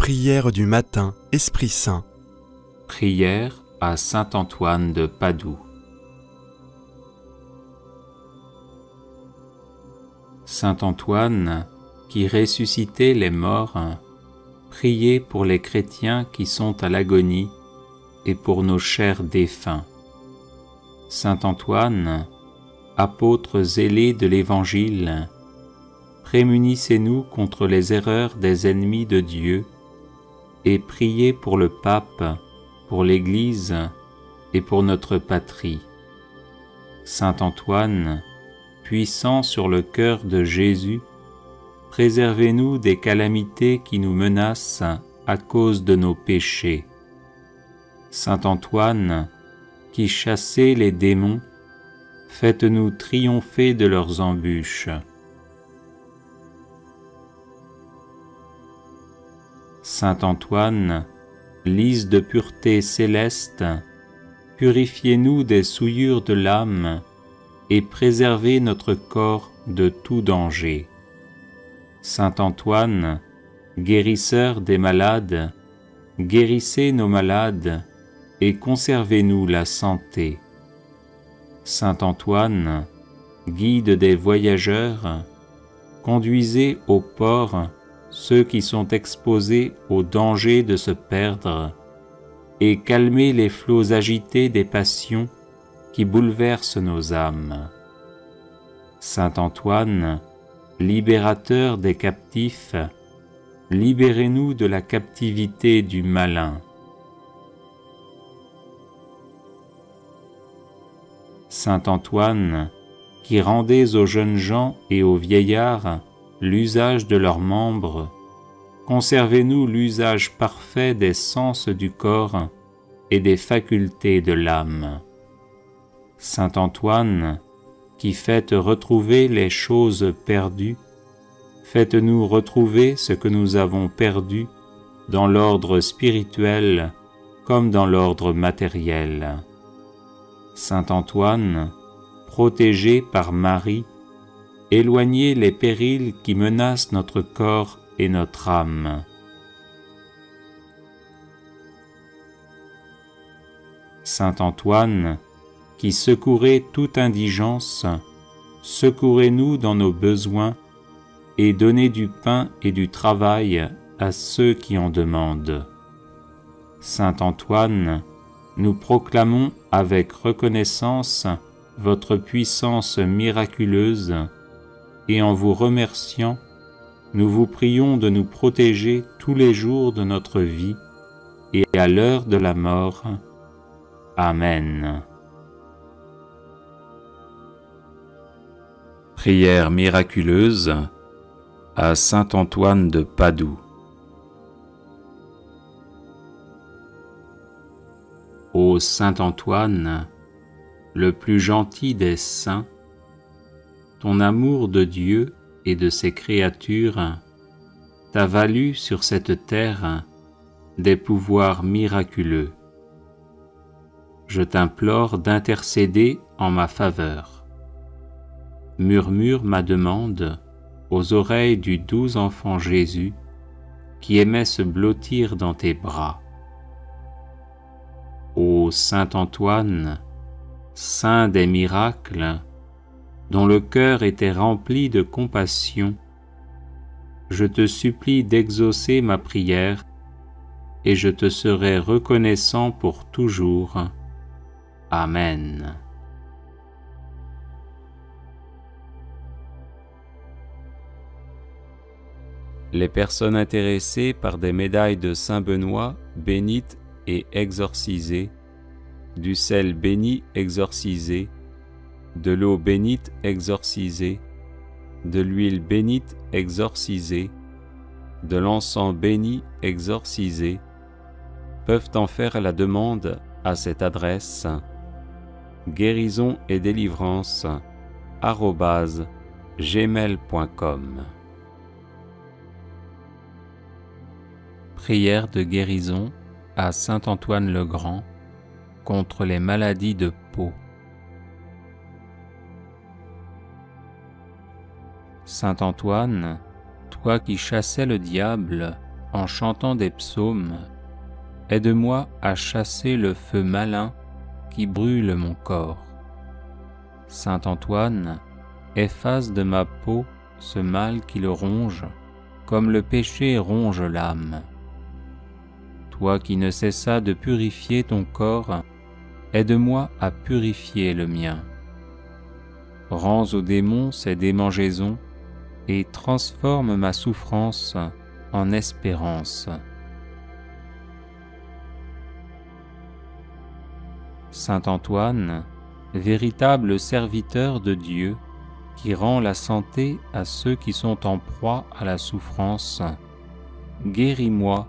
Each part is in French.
Prière du matin, Esprit Saint. Prière à saint Antoine de Padoue. Saint Antoine, qui ressuscitait les morts, priez pour les chrétiens qui sont à l'agonie et pour nos chers défunts. Saint Antoine, apôtre zélé de l'Évangile, prémunissez-nous contre les erreurs des ennemis de Dieu et priez pour le pape, pour l'Église et pour notre patrie. Saint Antoine, puissant sur le cœur de Jésus, préservez-nous des calamités qui nous menacent à cause de nos péchés. Saint Antoine, qui chassez les démons, faites-nous triompher de leurs embûches. Saint Antoine, lys de pureté céleste, purifiez-nous des souillures de l'âme et préservez notre corps de tout danger. Saint Antoine, guérisseur des malades, guérissez nos malades et conservez-nous la santé. Saint Antoine, guide des voyageurs, conduisez au port ceux qui sont exposés au danger de se perdre et calmez les flots agités des passions qui bouleversent nos âmes. Saint Antoine, libérateur des captifs, libérez-nous de la captivité du malin. Saint Antoine, qui rendez aux jeunes gens et aux vieillards l'usage de leurs membres, conservez-nous l'usage parfait des sens du corps et des facultés de l'âme. Saint Antoine, qui faites retrouver les choses perdues, faites-nous retrouver ce que nous avons perdu dans l'ordre spirituel comme dans l'ordre matériel. Saint Antoine, protégé par Marie, éloignez les périls qui menacent notre corps et notre âme. Saint Antoine, qui secourez toute indigence, secourez-nous dans nos besoins et donnez du pain et du travail à ceux qui en demandent. Saint Antoine, nous proclamons avec reconnaissance votre puissance miraculeuse et en vous remerciant, nous vous prions de nous protéger tous les jours de notre vie et à l'heure de la mort. Amen. Prière miraculeuse à saint Antoine de Padoue. Ô saint Antoine, le plus gentil des saints, ton amour de Dieu et de ses créatures t'a valu sur cette terre des pouvoirs miraculeux. Je t'implore d'intercéder en ma faveur. Murmure ma demande aux oreilles du doux enfant Jésus qui aimait se blottir dans tes bras. Ô saint Antoine, saint des miracles, dont le cœur était rempli de compassion, je te supplie d'exaucer ma prière et je te serai reconnaissant pour toujours. Amen. Les personnes intéressées par des médailles de Saint Benoît bénites et exorcisées, du sel béni exorcisé, de l'eau bénite exorcisée, de l'huile bénite exorcisée, de l'encens béni exorcisé, peuvent en faire la demande à cette adresse guérison et délivrance @gmail.com. Prière de guérison à saint Antoine le Grand contre les maladies de peau. Saint Antoine, toi qui chassais le diable en chantant des psaumes, aide-moi à chasser le feu malin qui brûle mon corps. Saint Antoine, efface de ma peau ce mal qui le ronge, comme le péché ronge l'âme. Toi qui ne cessas de purifier ton corps, aide-moi à purifier le mien. Rends aux démons ces démangeaisons et transforme ma souffrance en espérance. Saint Antoine, véritable serviteur de Dieu, qui rend la santé à ceux qui sont en proie à la souffrance, guéris-moi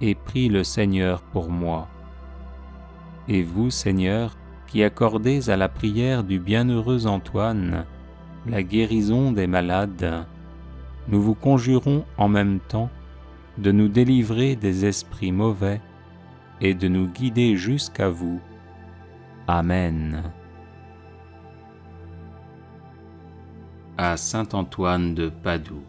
et prie le Seigneur pour moi. Et vous, Seigneur, qui accordez à la prière du bienheureux Antoine la guérison des malades, nous vous conjurons en même temps de nous délivrer des esprits mauvais et de nous guider jusqu'à vous. Amen. À Saint Antoine de Padoue.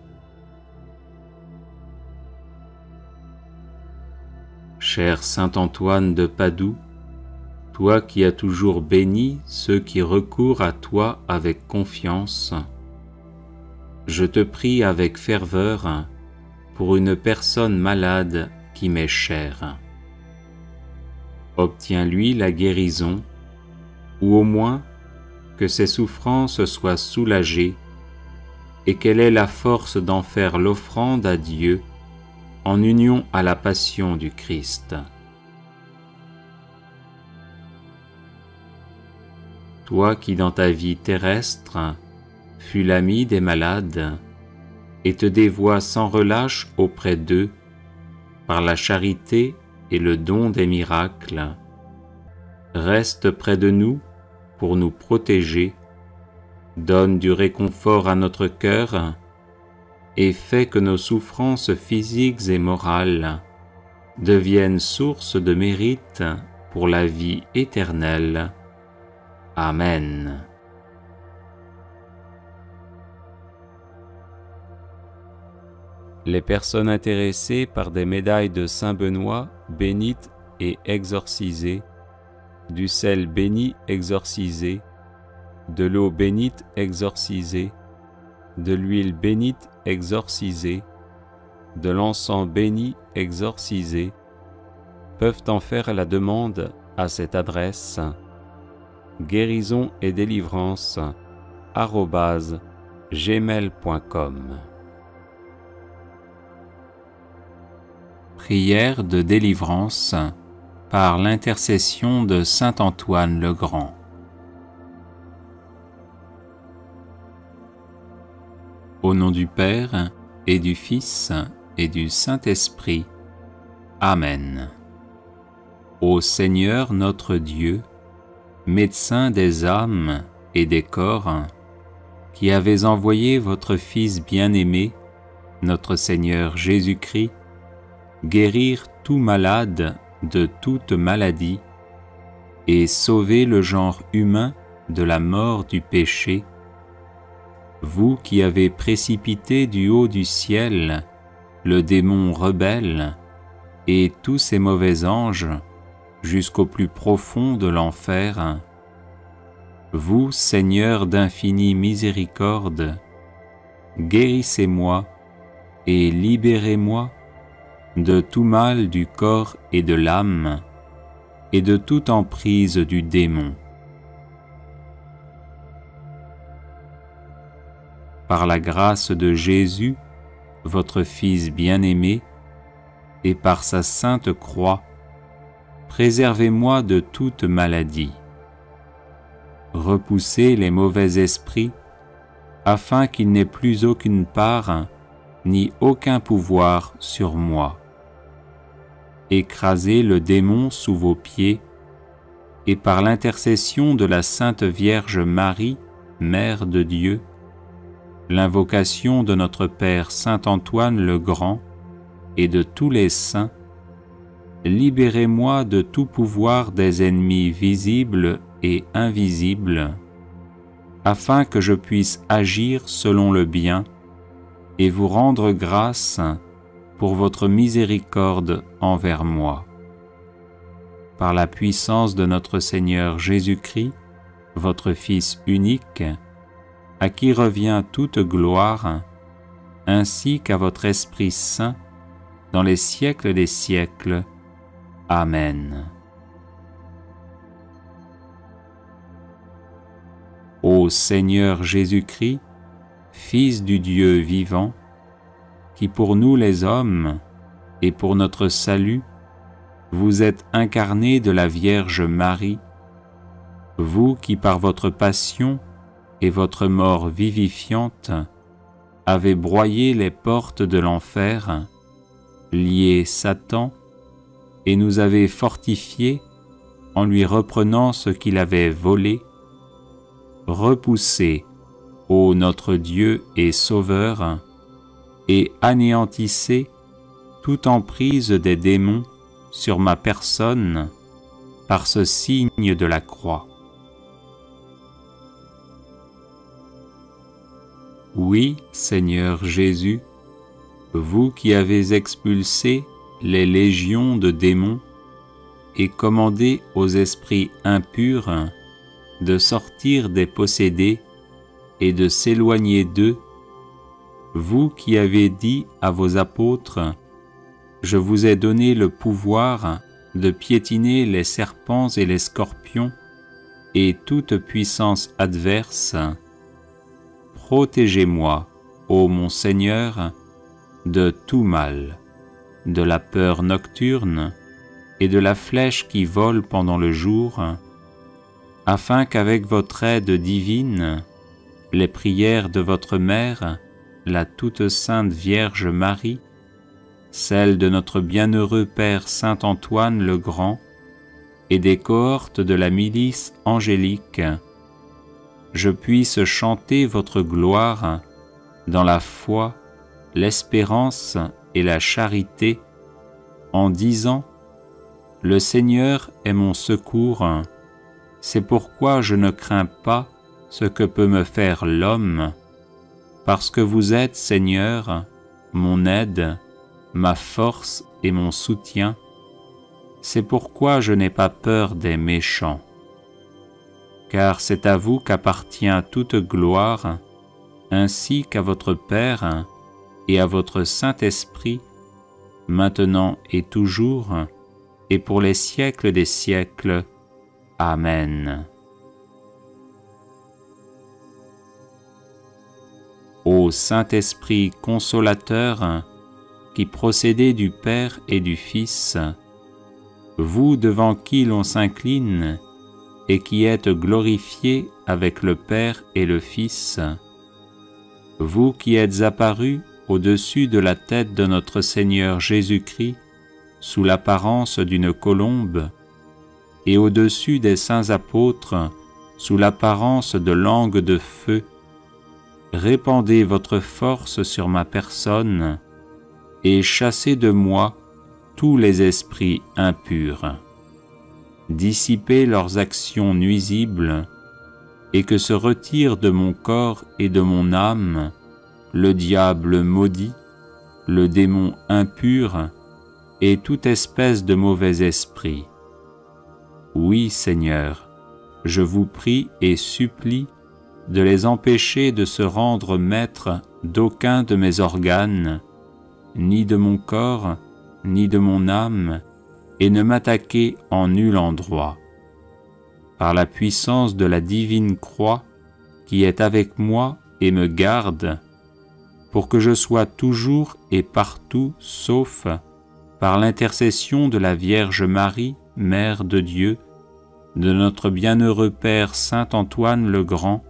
Cher Saint Antoine de Padoue, toi qui as toujours béni ceux qui recourent à toi avec confiance, je te prie avec ferveur pour une personne malade qui m'est chère. Obtiens-lui la guérison, ou au moins que ses souffrances soient soulagées et qu'elle ait la force d'en faire l'offrande à Dieu en union à la passion du Christ. Toi qui dans ta vie terrestre fus l'ami des malades et te dévoies sans relâche auprès d'eux par la charité et le don des miracles, reste près de nous pour nous protéger, donne du réconfort à notre cœur et fais que nos souffrances physiques et morales deviennent source de mérite pour la vie éternelle. Amen. Les personnes intéressées par des médailles de Saint Benoît bénites et exorcisées, du sel béni exorcisé, de l'eau bénite exorcisée, de l'huile bénite exorcisée, de l'encens béni exorcisé, peuvent en faire la demande à cette adresse: guérison et délivrance @gmail.com. Prière de délivrance par l'intercession de Saint Antoine le Grand. Au nom du Père, et du Fils, et du Saint-Esprit. Amen. Ô Seigneur notre Dieu, médecin des âmes et des corps, qui avez envoyé votre Fils bien-aimé, notre Seigneur Jésus-Christ, guérir tout malade de toute maladie et sauver le genre humain de la mort du péché, vous qui avez précipité du haut du ciel le démon rebelle et tous ses mauvais anges jusqu'au plus profond de l'enfer, vous, Seigneur d'infinie miséricorde, guérissez-moi et libérez-moi de tout mal du corps et de l'âme, et de toute emprise du démon. Par la grâce de Jésus, votre Fils bien-aimé, et par sa sainte croix, préservez-moi de toute maladie. Repoussez les mauvais esprits, afin qu'ils n'aient plus aucune part, ni aucun pouvoir sur moi. Écrasez le démon sous vos pieds, et par l'intercession de la Sainte Vierge Marie, Mère de Dieu, l'invocation de notre Père Saint Antoine le Grand et de tous les saints, libérez-moi de tout pouvoir des ennemis visibles et invisibles, afin que je puisse agir selon le bien et vous rendre grâce pour votre miséricorde envers moi. Par la puissance de notre Seigneur Jésus-Christ, votre Fils unique, à qui revient toute gloire, ainsi qu'à votre Esprit Saint, dans les siècles des siècles. Amen. Ô Seigneur Jésus-Christ, Fils du Dieu vivant, qui pour nous les hommes et pour notre salut, vous êtes incarné de la Vierge Marie, vous qui par votre passion et votre mort vivifiante avez broyé les portes de l'enfer, lié Satan, et nous avez fortifiés en lui reprenant ce qu'il avait volé, repoussez, ô notre Dieu et Sauveur, et anéantissez toute emprise des démons sur ma personne par ce signe de la croix. Oui, Seigneur Jésus, vous qui avez expulsé les légions de démons et commandé aux esprits impurs de sortir des possédés et de s'éloigner d'eux, vous qui avez dit à vos apôtres, « Je vous ai donné le pouvoir de piétiner les serpents et les scorpions et toute puissance adverse, protégez-moi, ô mon Seigneur, de tout mal, de la peur nocturne et de la flèche qui vole pendant le jour, afin qu'avec votre aide divine, les prières de votre Mère, la toute sainte Vierge Marie, celles de notre bienheureux Père Saint Antoine le Grand et des cohortes de la milice angélique, je puisse chanter votre gloire dans la foi, l'espérance et la charité, en disant « Le Seigneur est mon secours, c'est pourquoi je ne crains pas ce que peut me faire l'homme, parce que vous êtes, Seigneur, mon aide, ma force et mon soutien, c'est pourquoi je n'ai pas peur des méchants. Car c'est à vous qu'appartient toute gloire, ainsi qu'à votre Père et à votre Saint-Esprit, maintenant et toujours, et pour les siècles des siècles. Amen. Ô Saint-Esprit consolateur, qui procédez du Père et du Fils, vous devant qui l'on s'incline et qui êtes glorifiés avec le Père et le Fils, vous qui êtes apparus au-dessus de la tête de notre Seigneur Jésus-Christ sous l'apparence d'une colombe, et au-dessus des saints apôtres sous l'apparence de langues de feu, répandez votre force sur ma personne et chassez de moi tous les esprits impurs. Dissipez leurs actions nuisibles et que se retire de mon corps et de mon âme le diable maudit, le démon impur et toute espèce de mauvais esprit. Oui, Seigneur, je vous prie et supplie de les empêcher de se rendre maîtres d'aucun de mes organes, ni de mon corps, ni de mon âme, et ne m'attaquer en nul endroit. Par la puissance de la divine croix qui est avec moi et me garde, pour que je sois toujours et partout sauf par l'intercession de la Vierge Marie, Mère de Dieu, de notre bienheureux Père Saint Antoine le Grand,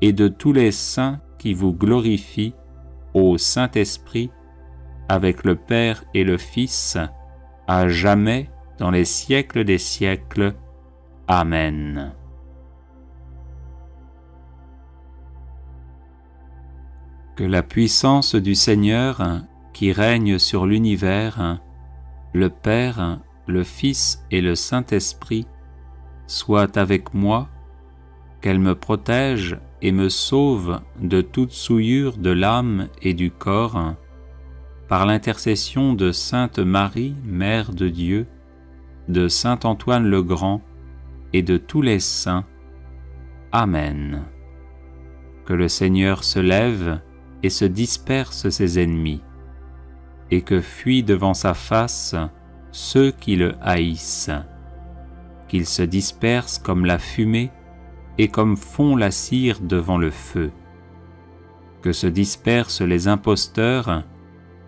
et de tous les saints qui vous glorifient, ô Saint-Esprit, avec le Père et le Fils, à jamais dans les siècles des siècles. Amen. Que la puissance du Seigneur, qui règne sur l'univers, le Père, le Fils et le Saint-Esprit, soit avec moi, qu'elle me protège et me sauve de toute souillure de l'âme et du corps, par l'intercession de Sainte Marie, Mère de Dieu, de Saint Antoine le Grand et de tous les saints. Amen. Que le Seigneur se lève et se disperse ses ennemis, et que fuient devant sa face ceux qui le haïssent, qu'ils se dispersent comme la fumée et comme fond la cire devant le feu, que se dispersent les imposteurs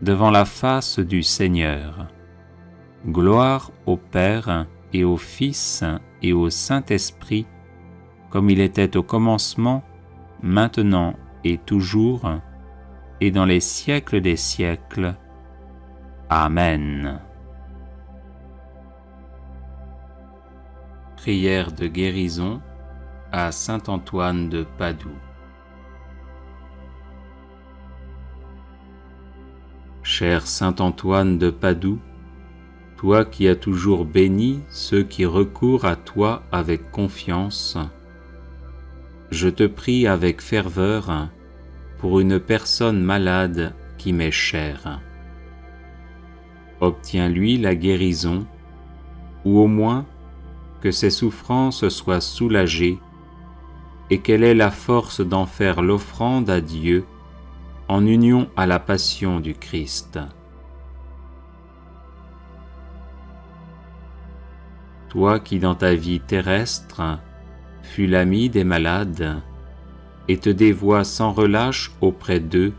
devant la face du Seigneur. Gloire au Père et au Fils et au Saint-Esprit, comme il était au commencement, maintenant et toujours, et dans les siècles des siècles. Amen. Prière de guérison à Saint Antoine de Padoue. Cher Saint Antoine de Padoue, toi qui as toujours béni ceux qui recourent à toi avec confiance, je te prie avec ferveur pour une personne malade qui m'est chère. Obtiens-lui la guérison, ou au moins que ses souffrances soient soulagées et qu'elle ait la force d'en faire l'offrande à Dieu en union à la passion du Christ. Toi qui dans ta vie terrestre fus l'ami des malades et te dévoies sans relâche auprès d'eux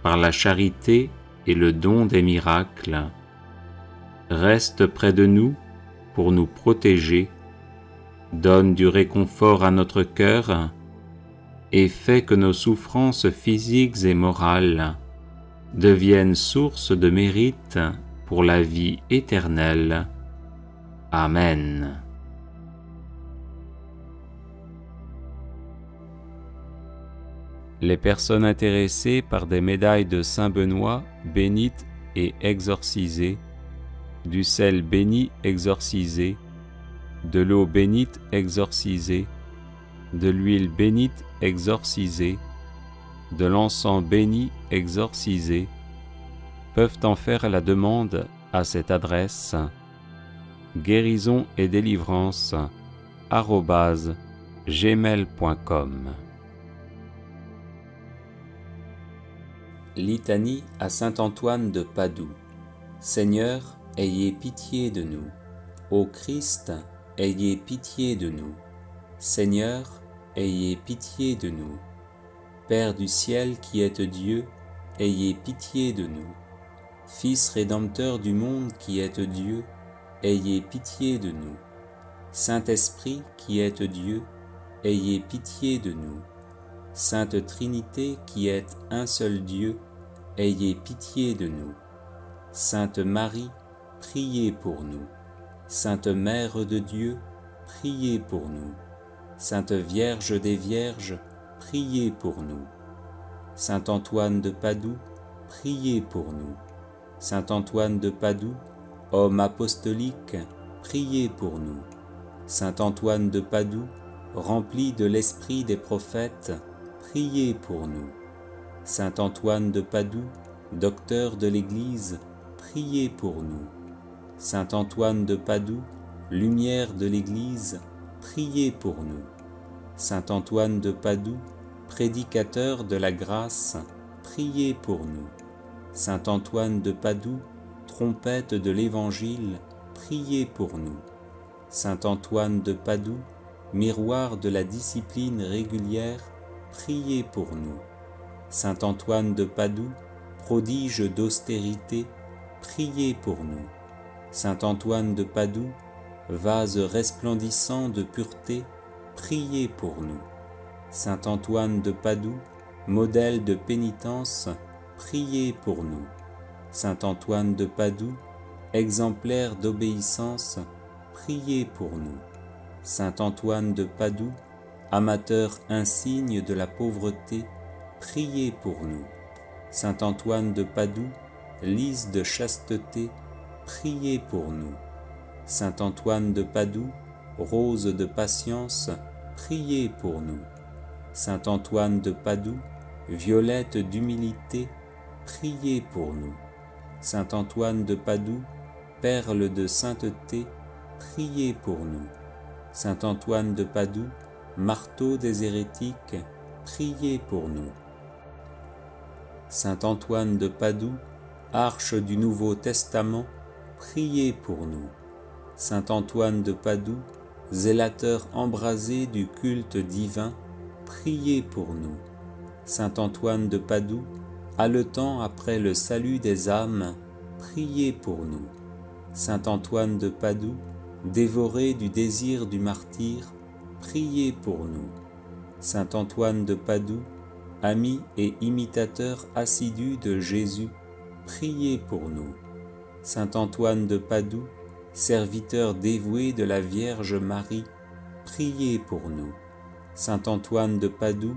par la charité et le don des miracles, reste près de nous pour nous protéger, donne du réconfort à notre cœur et fais que nos souffrances physiques et morales deviennent source de mérite pour la vie éternelle. Amen. Les personnes intéressées par des médailles de Saint Benoît bénites et exorcisées, du sel béni exorcisé, de l'eau bénite exorcisée, de l'huile bénite exorcisée, de l'encens béni exorcisé, peuvent en faire la demande à cette adresse guérison et délivrance @gmail.com. Litanie à Saint Antoine de Padoue. Seigneur, ayez pitié de nous. Ô Christ, ayez pitié de nous. Seigneur, ayez pitié de nous. Père du ciel qui êtes Dieu, ayez pitié de nous. Fils rédempteur du monde qui êtes Dieu, ayez pitié de nous. Saint-Esprit qui êtes Dieu, ayez pitié de nous. Sainte Trinité qui êtes un seul Dieu, ayez pitié de nous. Sainte Marie, priez pour nous. Sainte Mère de Dieu, priez pour nous. Sainte Vierge des Vierges, priez pour nous. Saint Antoine de Padoue, priez pour nous. Saint Antoine de Padoue, homme apostolique, priez pour nous. Saint Antoine de Padoue, rempli de l'esprit des prophètes, priez pour nous. Saint Antoine de Padoue, docteur de l'Église, priez pour nous. Saint Antoine de Padoue, lumière de l'Église, priez pour nous. Saint Antoine de Padoue, prédicateur de la grâce, priez pour nous. Saint Antoine de Padoue, trompette de l'Évangile, priez pour nous. Saint Antoine de Padoue, miroir de la discipline régulière, priez pour nous. Saint Antoine de Padoue, prodige d'austérité, priez pour nous. Saint Antoine de Padoue, vase resplendissant de pureté, priez pour nous. Saint Antoine de Padoue, modèle de pénitence, priez pour nous. Saint Antoine de Padoue, exemplaire d'obéissance, priez pour nous. Saint Antoine de Padoue, amateur insigne de la pauvreté, priez pour nous. Saint Antoine de Padoue, lys de chasteté, priez pour nous. Saint Antoine de Padoue, rose de patience, priez pour nous. Saint Antoine de Padoue, violette d'humilité, priez pour nous. Saint Antoine de Padoue, perle de sainteté, priez pour nous. Saint Antoine de Padoue, marteau des hérétiques, priez pour nous. Saint Antoine de Padoue, arche du Nouveau Testament, priez pour nous. Saint Antoine de Padoue, zélateur embrasé du culte divin, priez pour nous. Saint Antoine de Padoue, haletant après le salut des âmes, priez pour nous. Saint Antoine de Padoue, dévoré du désir du martyre, priez pour nous. Saint Antoine de Padoue, ami et imitateur assidu de Jésus, priez pour nous. Saint Antoine de Padoue, serviteur dévoué de la Vierge Marie, priez pour nous. Saint Antoine de Padoue,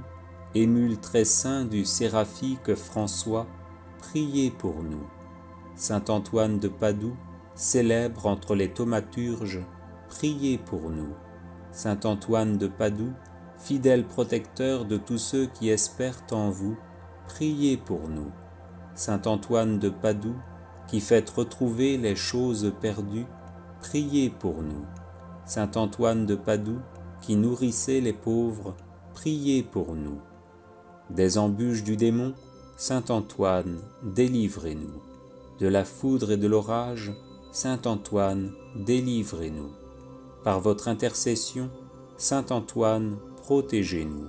émule très saint du séraphique François, priez pour nous. Saint Antoine de Padoue, célèbre entre les thaumaturges, priez pour nous. Saint Antoine de Padoue, fidèle protecteur de tous ceux qui espèrent en vous, priez pour nous. Saint Antoine de Padoue, qui faites retrouver les choses perdues, priez pour nous. Saint Antoine de Padoue, qui nourrissez les pauvres, priez pour nous. Des embûches du démon, Saint Antoine, délivrez-nous. De la foudre et de l'orage, Saint Antoine, délivrez-nous. Par votre intercession, Saint Antoine, protégez-nous.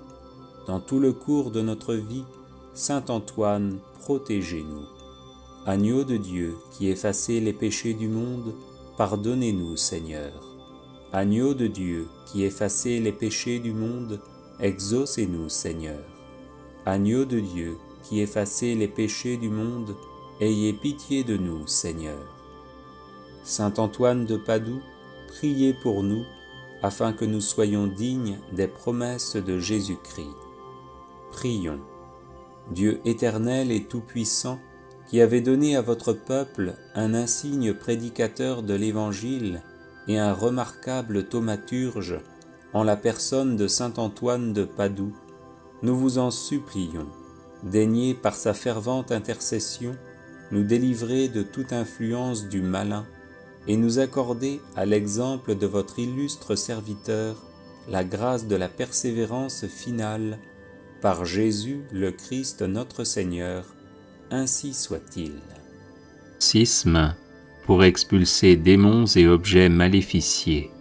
Dans tout le cours de notre vie, Saint Antoine, protégez-nous. Agneau de Dieu, qui effacez les péchés du monde, pardonnez-nous, Seigneur. Agneau de Dieu, qui effacez les péchés du monde, exaucez-nous, Seigneur. Agneau de Dieu, qui effacez les péchés du monde, ayez pitié de nous, Seigneur. Saint Antoine de Padoue, priez pour nous, afin que nous soyons dignes des promesses de Jésus-Christ. Prions. Dieu éternel et tout-puissant, qui avez donné à votre peuple un insigne prédicateur de l'Évangile et un remarquable thaumaturge en la personne de Saint Antoine de Padoue, nous vous en supplions, daignez par sa fervente intercession nous délivrer de toute influence du malin et nous accorder, à l'exemple de votre illustre serviteur, la grâce de la persévérance finale, par Jésus le Christ notre Seigneur, ainsi soit-il. Schisme pour expulser démons et objets maléficiés.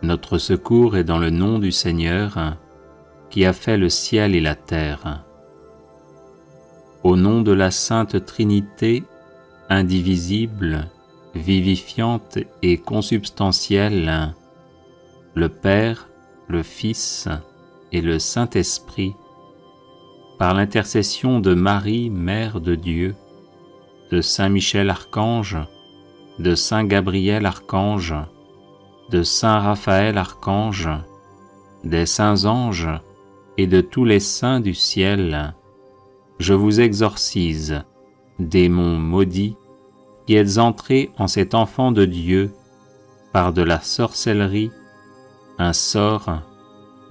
Notre secours est dans le nom du Seigneur, qui a fait le ciel et la terre. Au nom de la Sainte Trinité, indivisible, vivifiante et consubstantielle, le Père, le Fils et le Saint-Esprit, par l'intercession de Marie, Mère de Dieu, de Saint Michel Archange, de Saint Gabriel Archange, de Saint Raphaël Archange, des saints anges et de tous les saints du ciel, je vous exorcise, démons maudits, qui êtes entrés en cet enfant de Dieu par de la sorcellerie, un sort,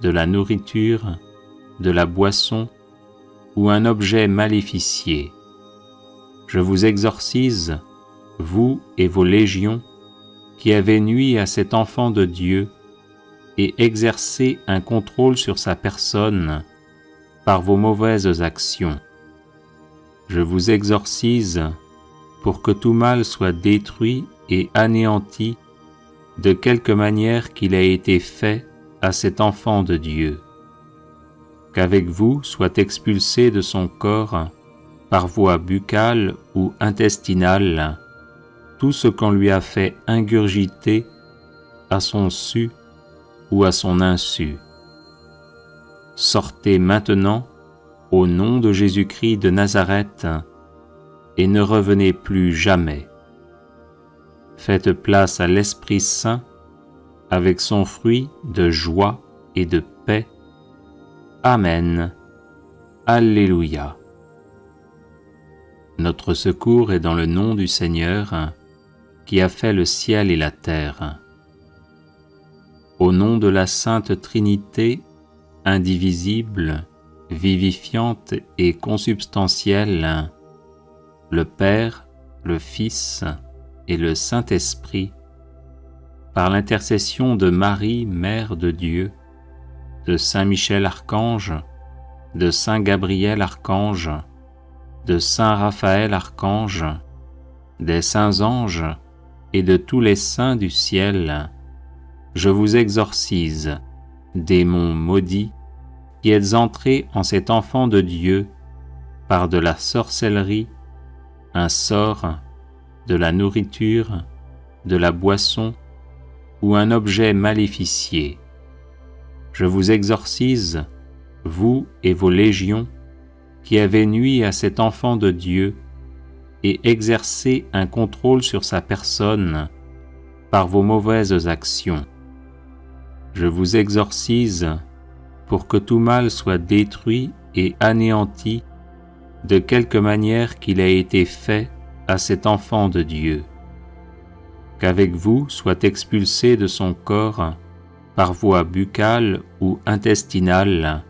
de la nourriture, de la boisson ou un objet maléficié. Je vous exorcise, vous et vos légions, qui avez nui à cet enfant de Dieu et exercé un contrôle sur sa personne par vos mauvaises actions. Je vous exorcise pour que tout mal soit détruit et anéanti de quelque manière qu'il a été fait à cet enfant de Dieu. Qu'avec vous soit expulsé de son corps, par voie buccale ou intestinale, tout ce qu'on lui a fait ingurgiter à son su ou à son insu. Sortez maintenant au nom de Jésus-Christ de Nazareth et ne revenez plus jamais. Faites place à l'Esprit Saint avec son fruit de joie et de paix. Amen. Alléluia. Notre secours est dans le nom du Seigneur, qui a fait le ciel et la terre. Au nom de la Sainte Trinité, indivisible, vivifiante et consubstantielle, le Père, le Fils et le Saint-Esprit, par l'intercession de Marie, Mère de Dieu, de Saint Michel Archange, de Saint Gabriel Archange, de Saint Raphaël Archange, des saints anges et de tous les saints du ciel, je vous exorcise, démons maudits, qui êtes entrés en cet enfant de Dieu par de la sorcellerie, un sort, de la nourriture, de la boisson ou un objet maléficié. Je vous exorcise, vous et vos légions, qui avez nui à cet enfant de Dieu et exercé un contrôle sur sa personne par vos mauvaises actions. Je vous exorcise pour que tout mal soit détruit et anéanti de quelque manière qu'il a été fait à cet enfant de Dieu. Qu'avec vous soit expulsé de son corps, par voie buccale ou intestinale,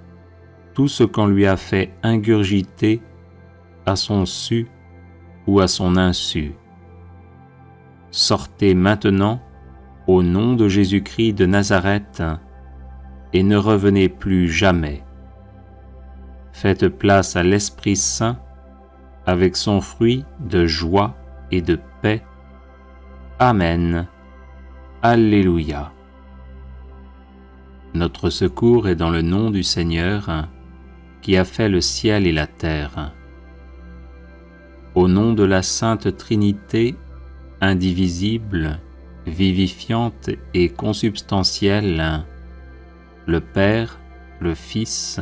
tout ce qu'on lui a fait ingurgiter à son su ou à son insu. Sortez maintenant au nom de Jésus-Christ de Nazareth et ne revenez plus jamais. Faites place à l'Esprit Saint avec son fruit de joie et de paix. Amen. Alléluia. Notre secours est dans le nom du Seigneur, qui a fait le ciel et la terre. Au nom de la Sainte Trinité, indivisible, vivifiante et consubstantielle, le Père, le Fils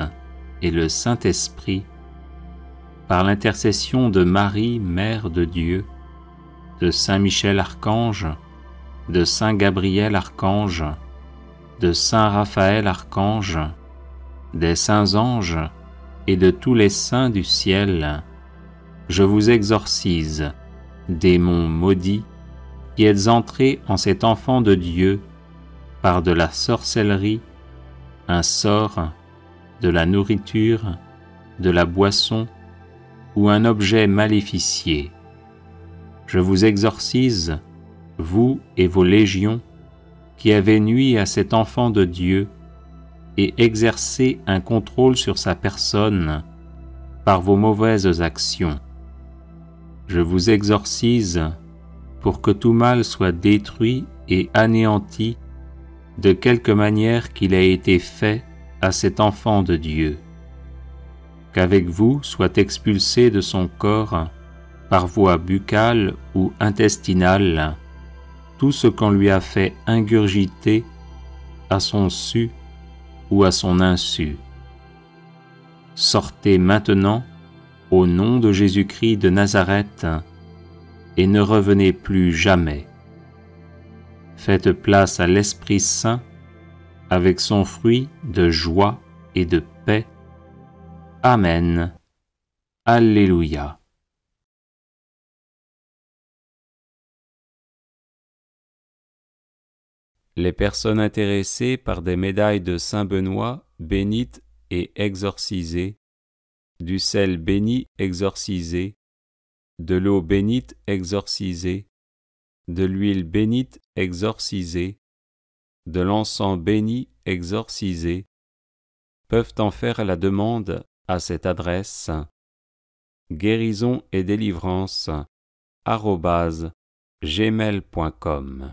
et le Saint-Esprit, par l'intercession de Marie, Mère de Dieu, de Saint Michel Archange, de Saint Gabriel Archange, de Saint Raphaël Archange, des saints anges et de tous les saints du ciel, je vous exorcise, démons maudits, qui êtes entrés en cet enfant de Dieu par de la sorcellerie, un sort, de la nourriture, de la boisson ou un objet maléficié. Je vous exorcise, vous et vos légions, qui avez nui à cet enfant de Dieu et exercé un contrôle sur sa personne par vos mauvaises actions. Je vous exorcise pour que tout mal soit détruit et anéanti de quelque manière qu'il a été fait à cet enfant de Dieu. Qu'avec vous soit expulsé de son corps, par voie buccale ou intestinale, tout ce qu'on lui a fait ingurgiter à son su ou à son insu. Sortez maintenant au nom de Jésus-Christ de Nazareth et ne revenez plus jamais. Faites place à l'Esprit Saint avec son fruit de joie et de paix. Amen. Alléluia. Les personnes intéressées par des médailles de Saint Benoît bénites et exorcisées, du sel béni exorcisé, de l'eau bénite exorcisée, de l'huile bénite exorcisée, de l'encens béni exorcisé, peuvent en faire la demande à cette adresse guérison et délivrance @gmail.com.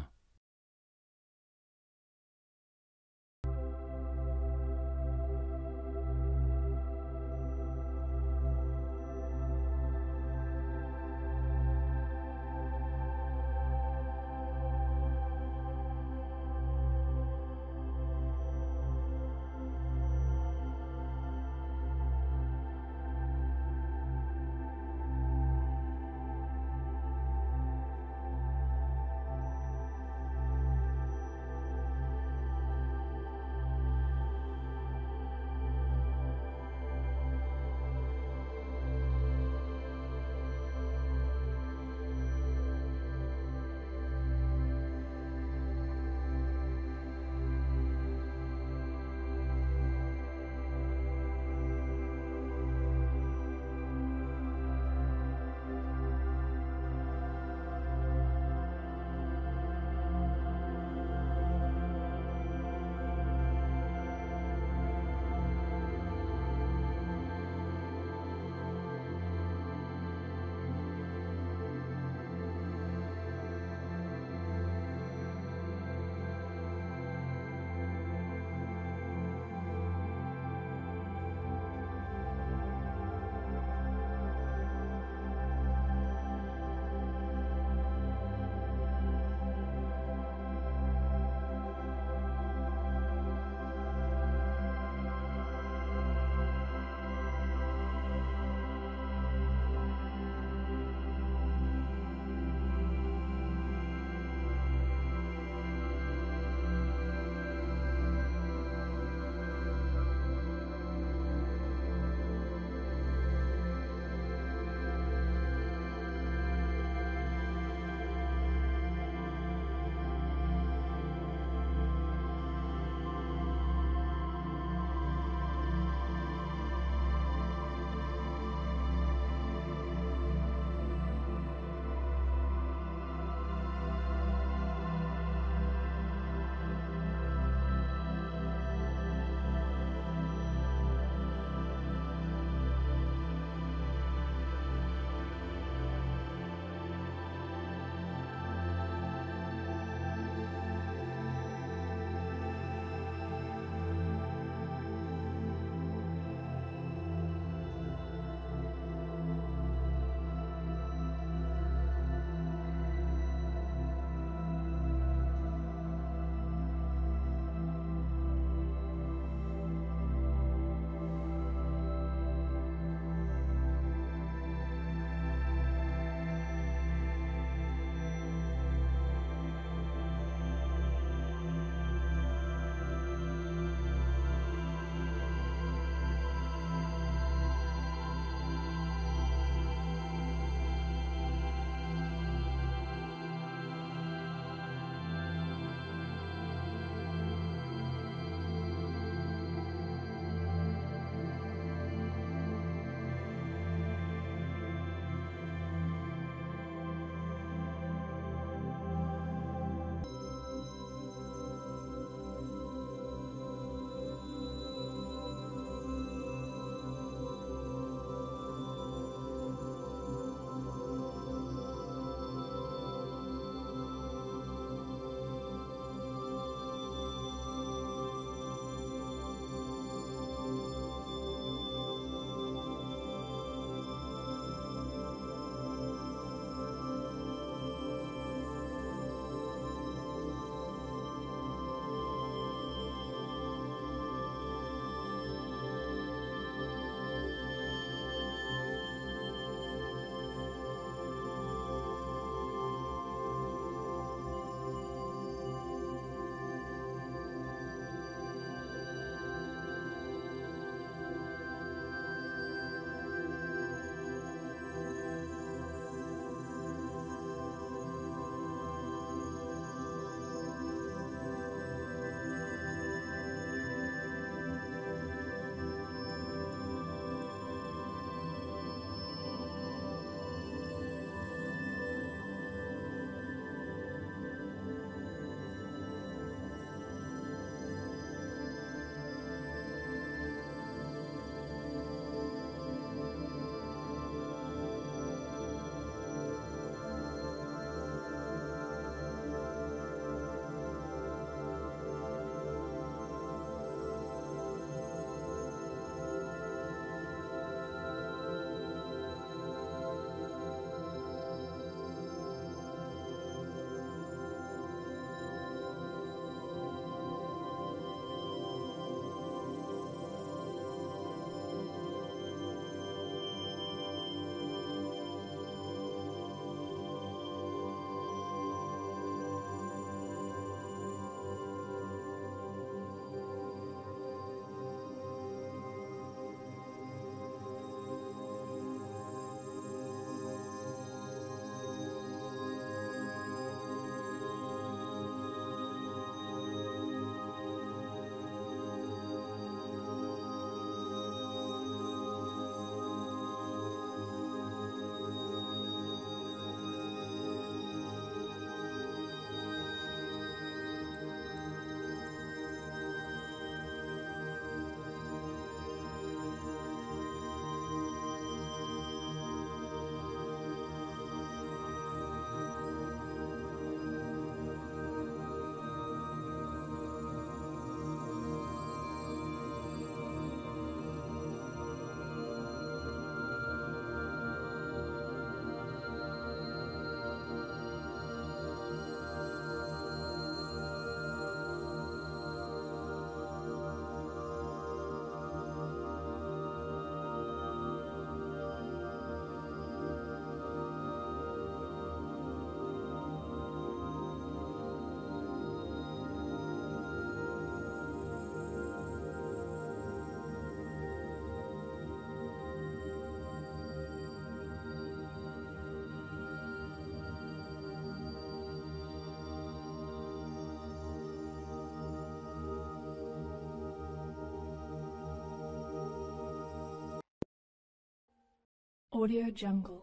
Audio Jungle.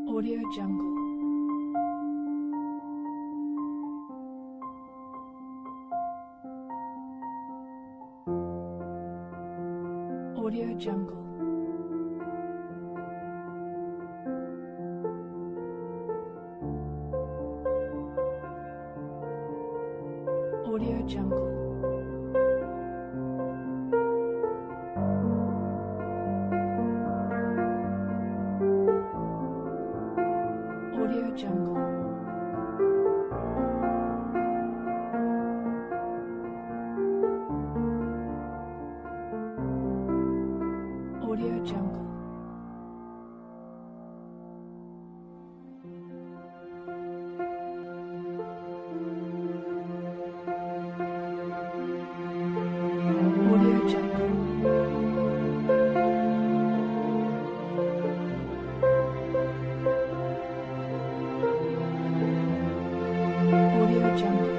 Audio Jungle. Audio Jungle. Audio Jungle. Audio Jungle. Audio Jungle. Audio Jungle. Audio Jungle. Audio Jungle.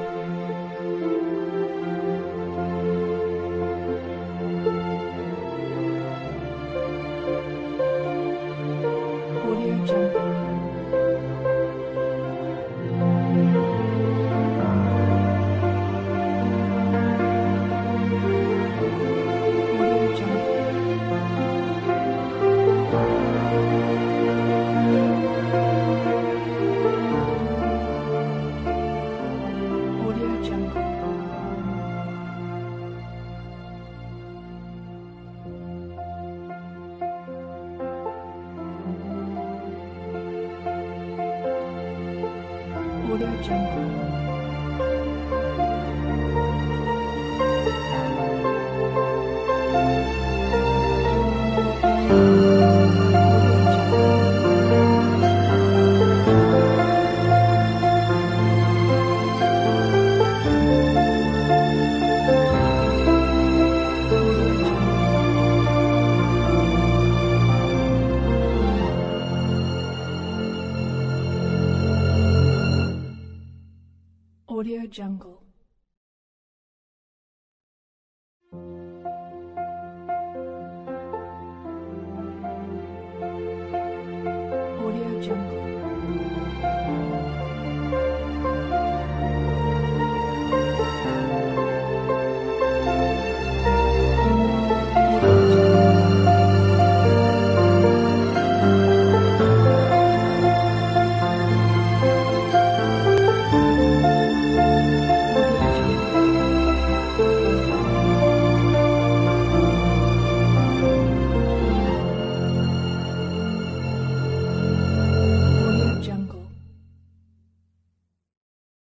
Audio Jungle. Audio Jungle. Audio Jungle. Audio Jungle. Audio Jungle.